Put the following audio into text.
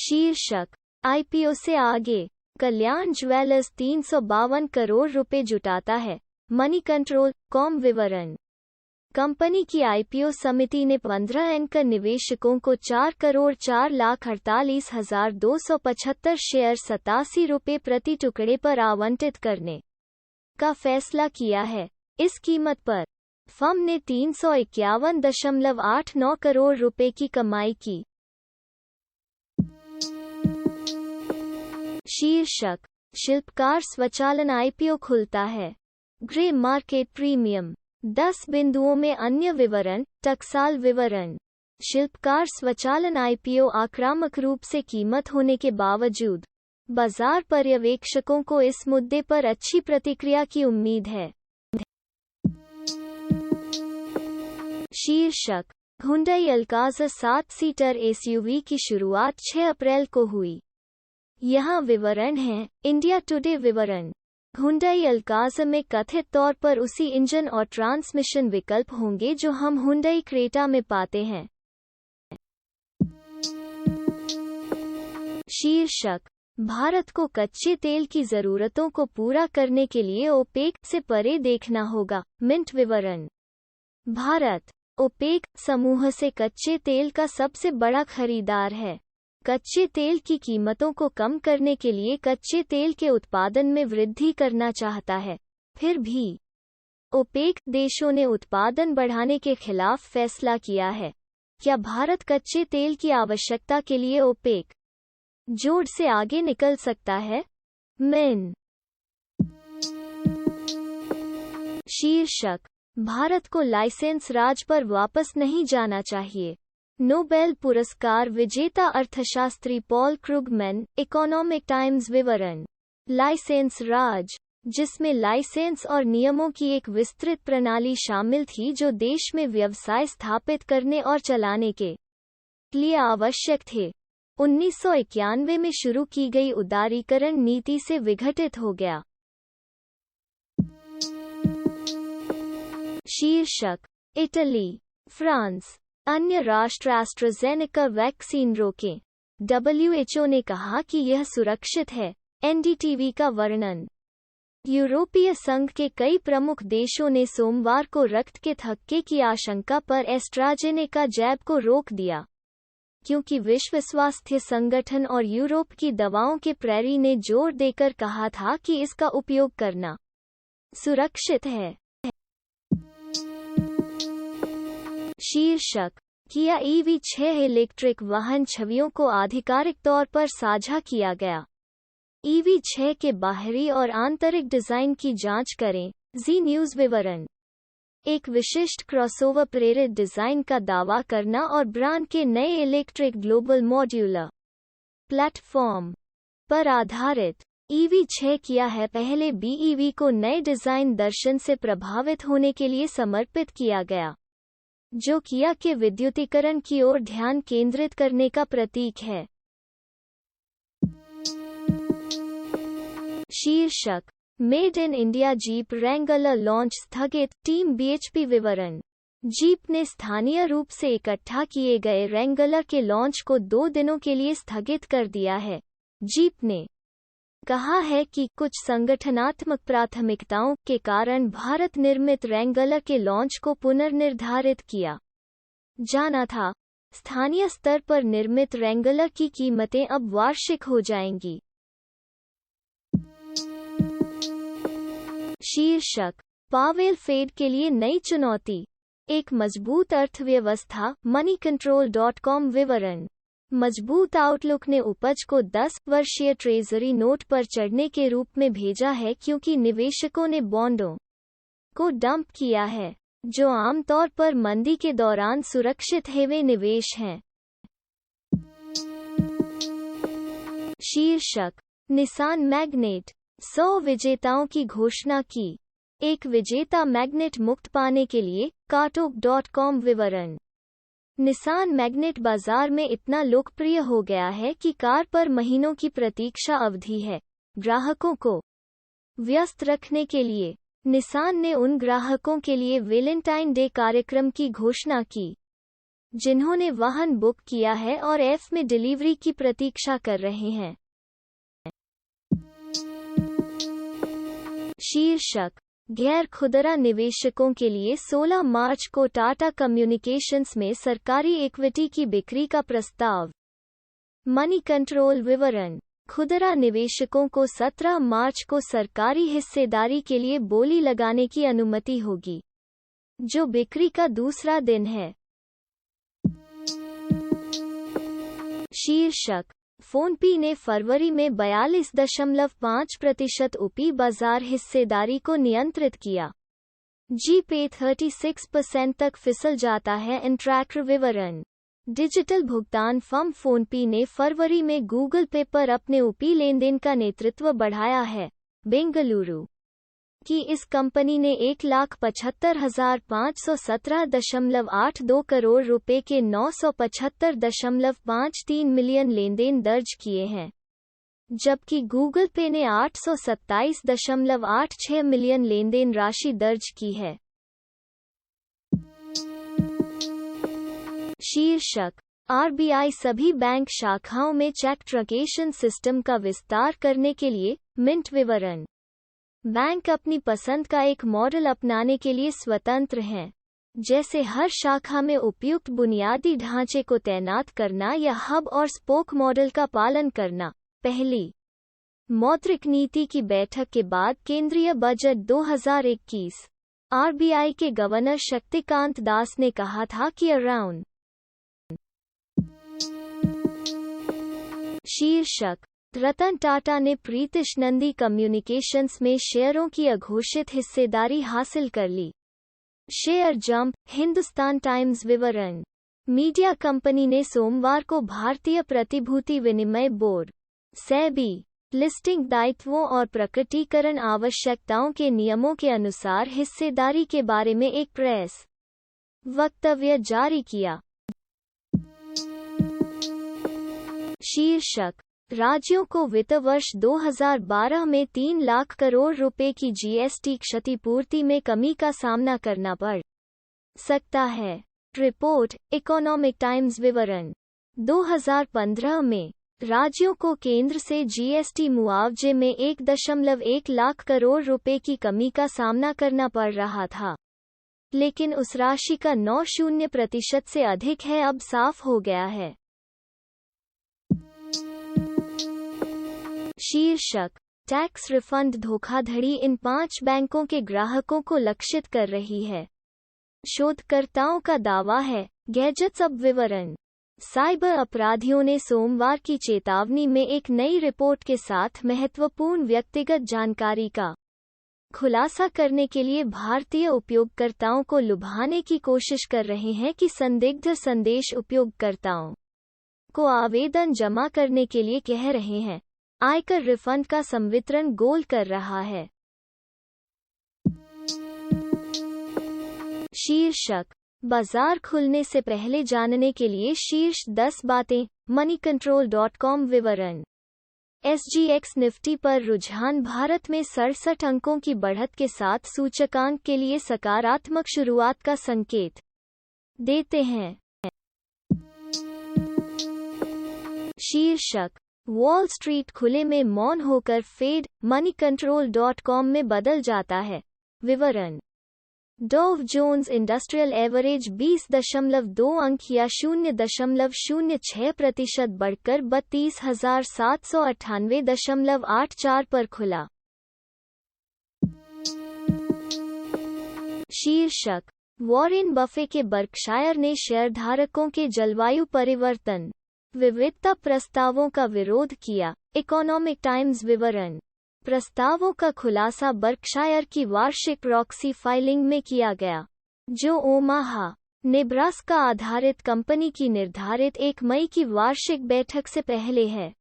शीर्षक आईपीओ से आगे, कल्याण ज्वेलर्स 352 करोड़ रुपए जुटाता है, मनी कंट्रोल कॉम विवरण। कंपनी की आईपीओ समिति ने 15 एंकर निवेशकों को 4,48,275 शेयर 87 रुपये प्रति टुकड़े पर आवंटित करने का फैसला किया है। इस कीमत पर फर्म ने 351.89 करोड़ रुपए की कमाई की। शीर्षक शिल्पकार स्वचालन आईपीओ खुलता है, ग्रे मार्केट प्रीमियम 10 बिंदुओं में अन्य विवरण, टकसाल विवरण। शिल्पकार स्वचालन आईपीओ आक्रामक रूप से कीमत होने के बावजूद बाजार पर्यवेक्षकों को इस मुद्दे पर अच्छी प्रतिक्रिया की उम्मीद है। शीर्षक हुंडई अल्काज़ 7 सीटर एसयूवी की शुरुआत 6 अप्रैल को हुई। यहाँ विवरण है। इंडिया टुडे विवरण। हुंडई अल्काज़ में कथित तौर पर उसी इंजन और ट्रांसमिशन विकल्प होंगे जो हम हुंडई क्रेटा में पाते हैं। शीर्षक भारत को कच्चे तेल की जरूरतों को पूरा करने के लिए ओपेक से परे देखना होगा, मिंट विवरण। भारत ओपेक समूह से कच्चे तेल का सबसे बड़ा खरीदार है। कच्चे तेल की कीमतों को कम करने के लिए कच्चे तेल के उत्पादन में वृद्धि करना चाहता है। फिर भी ओपेक देशों ने उत्पादन बढ़ाने के खिलाफ फैसला किया है। क्या भारत कच्चे तेल की आवश्यकता के लिए ओपेक जोड़ से आगे निकल सकता है? मिन। शीर्षक भारत को लाइसेंस राज पर वापस नहीं जाना चाहिए। नोबेल पुरस्कार विजेता अर्थशास्त्री पॉल क्रुगमैन, इकोनॉमिक टाइम्स विवरण। लाइसेंस राज, जिसमें लाइसेंस और नियमों की एक विस्तृत प्रणाली शामिल थी जो देश में व्यवसाय स्थापित करने और चलाने के लिए आवश्यक थे, 1991 में शुरू की गई उदारीकरण नीति से विघटित हो गया। शीर्षक इटली, फ्रांस, अन्य राष्ट्र एस्ट्राजेनेका वैक्सीन रोकें। डब्ल्यूएचओ ने कहा कि यह सुरक्षित है। एनडीटीवी का वर्णन। यूरोपीय संघ के कई प्रमुख देशों ने सोमवार को रक्त के थक्के की आशंका पर एस्ट्राजेनेका जैब को रोक दिया, क्योंकि विश्व स्वास्थ्य संगठन और यूरोप की दवाओं के प्रैरी ने जोर देकर कहा था कि इसका उपयोग करना सुरक्षित है। शीर्षक किया EV6 इलेक्ट्रिक वाहन छवियों को आधिकारिक तौर पर साझा किया गया। EV6 के बाहरी और आंतरिक डिजाइन की जांच करें। जी न्यूज़ विवरण। एक विशिष्ट क्रॉसओवर प्रेरित डिजाइन का दावा करना और ब्रांड के नए इलेक्ट्रिक ग्लोबल मॉड्यूलर प्लेटफॉर्म पर आधारित EV6 किया है पहले BEV को नए डिजाइन दर्शन से प्रभावित होने के लिए समर्पित किया गया, जो किया के विद्युतीकरण की ओर ध्यान केंद्रित करने का प्रतीक है। शीर्षक made in India jeep Wrangler launch स्थगित, टीम BHP विवरण। जीप ने स्थानीय रूप से इकट्ठा किए गए रैंगलर के लॉन्च को 2 दिनों के लिए स्थगित कर दिया है। जीप ने कहा है कि कुछ संगठनात्मक प्राथमिकताओं के कारण भारत निर्मित रैंगलर के लॉन्च को पुनर्निर्धारित किया जाना था। स्थानीय स्तर पर निर्मित रैंगलर की कीमतें अब वार्षिक हो जाएंगी। शीर्षक पावेल फेड के लिए नई चुनौती, एक मजबूत अर्थव्यवस्था, moneycontrol.com विवरण। मजबूत आउटलुक ने उपज को 10 वर्षीय ट्रेजरी नोट पर चढ़ने के रूप में भेजा है क्योंकि निवेशकों ने बॉन्डों को डंप किया है, जो आमतौर पर मंदी के दौरान सुरक्षित हेवे निवेश हैं। शीर्षक निसान मैग्नेट 100 विजेताओं की घोषणा की। एक विजेता मैग्नेट मुक्त पाने के लिए Car.com विवरण। निसान मैग्नेट बाजार में इतना लोकप्रिय हो गया है कि कार पर महीनों की प्रतीक्षा अवधि है। ग्राहकों को व्यस्त रखने के लिए निसान ने उन ग्राहकों के लिए वैलेंटाइन डे कार्यक्रम की घोषणा की। जिन्होंने वाहन बुक किया है और एफ में डिलीवरी की प्रतीक्षा कर रहे हैं। शीर्षक, गैर खुदरा निवेशकों के लिए 16 मार्च को टाटा कम्युनिकेशंस में सरकारी इक्विटी की बिक्री का प्रस्ताव। मनी कंट्रोल विवरण, खुदरा निवेशकों को 17 मार्च को सरकारी हिस्सेदारी के लिए बोली लगाने की अनुमति होगी, जो बिक्री का दूसरा दिन है। शीर्षक, फोनपे ने फरवरी में 42.5% ओपी बाजार हिस्सेदारी को नियंत्रित किया। जीपे 36% तक फिसल जाता है। इंट्रैक्टर विवरण, डिजिटल भुगतान फर्म फोनपे ने फरवरी में गूगल पे पर अपने ओपी लेनदेन का नेतृत्व बढ़ाया है। बेंगलुरु की इस कंपनी ने 1,75,517.82 करोड़ रुपए के 975.53 मिलियन लेनदेन दर्ज किए हैं, जबकि गूगल पे ने 827.86 मिलियन लेनदेन राशि दर्ज की है। शीर्षक, आरबीआई सभी बैंक शाखाओं में चेक ट्रंकेशन सिस्टम का विस्तार करने के लिए। मिंट विवरण, बैंक अपनी पसंद का एक मॉडल अपनाने के लिए स्वतंत्र हैं, जैसे हर शाखा में उपयुक्त बुनियादी ढांचे को तैनात करना या हब और स्पोक मॉडल का पालन करना। पहली मौद्रिक नीति की बैठक के बाद केंद्रीय बजट 2021, आरबीआई के गवर्नर शक्तिकांत दास ने कहा था कि अराउंड। शीर्षक, रतन टाटा ने प्रीतिश नंदी कम्युनिकेशंस में शेयरों की अघोषित हिस्सेदारी हासिल कर ली। Share jump. हिंदुस्तान टाइम्स विवरण, मीडिया कंपनी ने सोमवार को भारतीय प्रतिभूति विनिमय बोर्ड सेबी लिस्टिंग दायित्वों और प्रकटीकरण आवश्यकताओं के नियमों के अनुसार हिस्सेदारी के बारे में एक प्रेस वक्तव्य जारी किया। शीर्षक, राज्यों को वित्त वर्ष 2012 में 3 लाख करोड़ रुपए की जीएसटी क्षतिपूर्ति में कमी का सामना करना पड़ सकता है। रिपोर्ट, इकोनॉमिक टाइम्स विवरण, 2015 में राज्यों को केंद्र से जीएसटी मुआवजे में 1.1 लाख करोड़ रुपए की कमी का सामना करना पड़ रहा था, लेकिन उस राशि का 90% से अधिक है अब साफ हो गया है। शीर्षक, टैक्स रिफंड धोखाधड़ी इन 5 बैंकों के ग्राहकों को लक्षित कर रही है, शोधकर्ताओं का दावा है। गैजेट्स अब विवरण, साइबर अपराधियों ने सोमवार की चेतावनी में एक नई रिपोर्ट के साथ महत्वपूर्ण व्यक्तिगत जानकारी का खुलासा करने के लिए भारतीय उपयोगकर्ताओं को लुभाने की कोशिश कर रहे हैं कि संदिग्ध संदेश उपयोगकर्ताओं को आवेदन जमा करने के लिए कह रहे हैं। आयकर रिफंड का संवितरण गोल कर रहा है। शीर्षक, बाजार खुलने से पहले जानने के लिए शीर्ष 10 बातें। moneycontrol.com विवरण, एसजीएक्स निफ्टी पर रुझान भारत में 67 अंकों की बढ़त के साथ सूचकांक के लिए सकारात्मक शुरुआत का संकेत देते हैं। शीर्षक, वॉल स्ट्रीट खुले में मौन होकर फेड moneycontrol.com में बदल जाता है। विवरण, डॉव जोन्स इंडस्ट्रियल एवरेज 20.2 अंक या 0.06% बढ़कर 32,798.84 पर खुला। शीर्षक, वॉरेन बफे के बर्कशायर ने शेयरधारकों के जलवायु परिवर्तन विविधता प्रस्तावों का विरोध किया। इकोनॉमिक टाइम्स विवरण, प्रस्तावों का खुलासा बर्कशायर की वार्षिक प्रॉक्सी फाइलिंग में किया गया, जो ओमाहा, नेब्रास्का आधारित कंपनी की निर्धारित 1 मई की वार्षिक बैठक से पहले है।